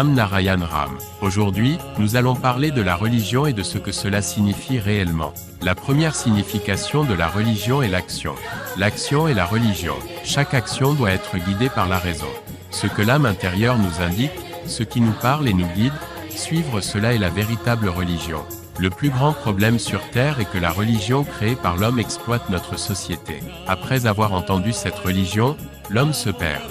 Ram Narayan Ram. Aujourd'hui, nous allons parler de la religion et de ce que cela signifie réellement. La première signification de la religion est l'action. L'action est la religion. Chaque action doit être guidée par la raison. Ce que l'âme intérieure nous indique, ce qui nous parle et nous guide, suivre cela est la véritable religion. Le plus grand problème sur Terre est que la religion créée par l'homme exploite notre société. Après avoir entendu cette religion, l'homme se perd.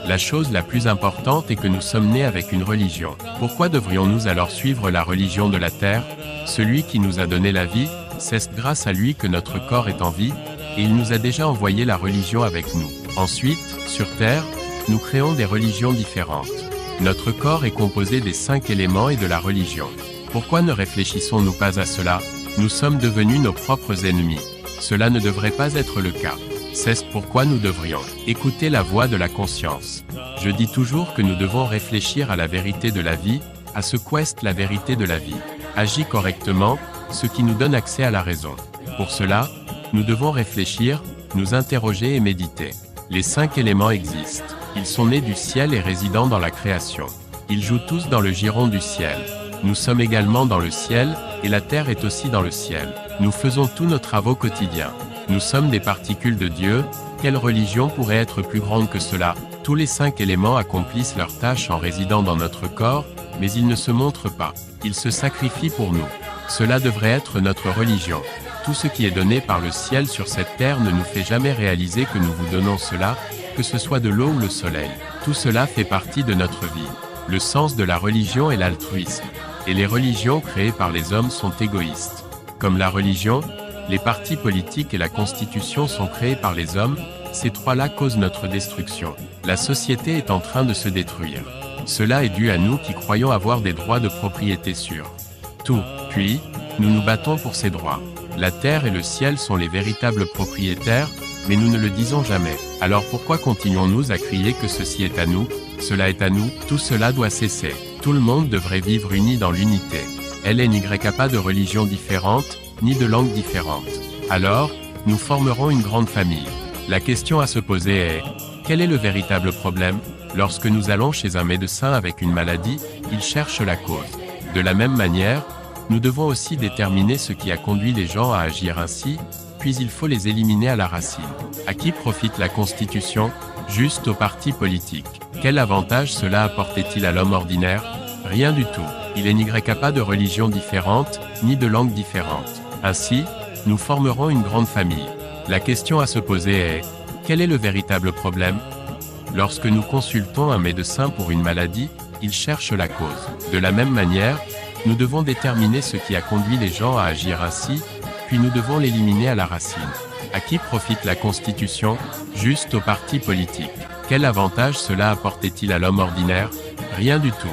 La chose la plus importante est que nous sommes nés avec une religion. Pourquoi devrions-nous alors suivre la religion de la Terre? Celui qui nous a donné la vie, c'est grâce à lui que notre corps est en vie, et il nous a déjà envoyé la religion avec nous. Ensuite, sur Terre, nous créons des religions différentes. Notre corps est composé des 5 éléments et de la religion. Pourquoi ne réfléchissons-nous pas à cela? Nous sommes devenus nos propres ennemis. Cela ne devrait pas être le cas. C'est pourquoi nous devrions écouter la voix de la conscience. Je dis toujours que nous devons réfléchir à la vérité de la vie, à ce qu'est la vérité de la vie. Agis correctement, ce qui nous donne accès à la raison. Pour cela, nous devons réfléchir, nous interroger et méditer. Les 5 éléments existent. Ils sont nés du ciel et résident dans la création. Ils jouent tous dans le giron du ciel. Nous sommes également dans le ciel, et la terre est aussi dans le ciel. Nous faisons tous nos travaux quotidiens. Nous sommes des particules de Dieu. Quelle religion pourrait être plus grande que cela? Tous les 5 éléments accomplissent leurs tâches en résidant dans notre corps, mais ils ne se montrent pas. Ils se sacrifient pour nous. Cela devrait être notre religion. Tout ce qui est donné par le ciel sur cette terre ne nous fait jamais réaliser que nous vous donnons cela, que ce soit de l'eau ou le soleil. Tout cela fait partie de notre vie. Le sens de la religion est l'altruisme. Et les religions créées par les hommes sont égoïstes. Comme la religion, les partis politiques et la constitution sont créés par les hommes, ces trois-là causent notre destruction. La société est en train de se détruire. Cela est dû à nous qui croyons avoir des droits de propriété sur tout. Puis, nous nous battons pour ces droits. La terre et le ciel sont les véritables propriétaires, mais nous ne le disons jamais. Alors pourquoi continuons-nous à crier que ceci est à nous? Cela est à nous, tout cela doit cesser. Tout le monde devrait vivre uni dans l'unité. LNY a pas de religion différente, ni de langue différente. Alors, nous formerons une grande famille. La question à se poser est, quel est le véritable problème? Lorsque nous allons chez un médecin avec une maladie, il cherche la cause. De la même manière, nous devons aussi déterminer ce qui a conduit les gens à agir ainsi, puis il faut les éliminer à la racine. À qui profite la Constitution? Juste aux partis politiques. Quel avantage cela apportait-il à l'homme ordinaire? Rien du tout. Il n'y a pas de religion différente, ni de langue différente. Ainsi, nous formerons une grande famille. La question à se poser est, quel est le véritable problème? Lorsque nous consultons un médecin pour une maladie, il cherche la cause. De la même manière, nous devons déterminer ce qui a conduit les gens à agir ainsi, puis nous devons l'éliminer à la racine. À qui profite la Constitution? Juste aux partis politiques. Quel avantage cela apportait-il à l'homme ordinaire? Rien du tout.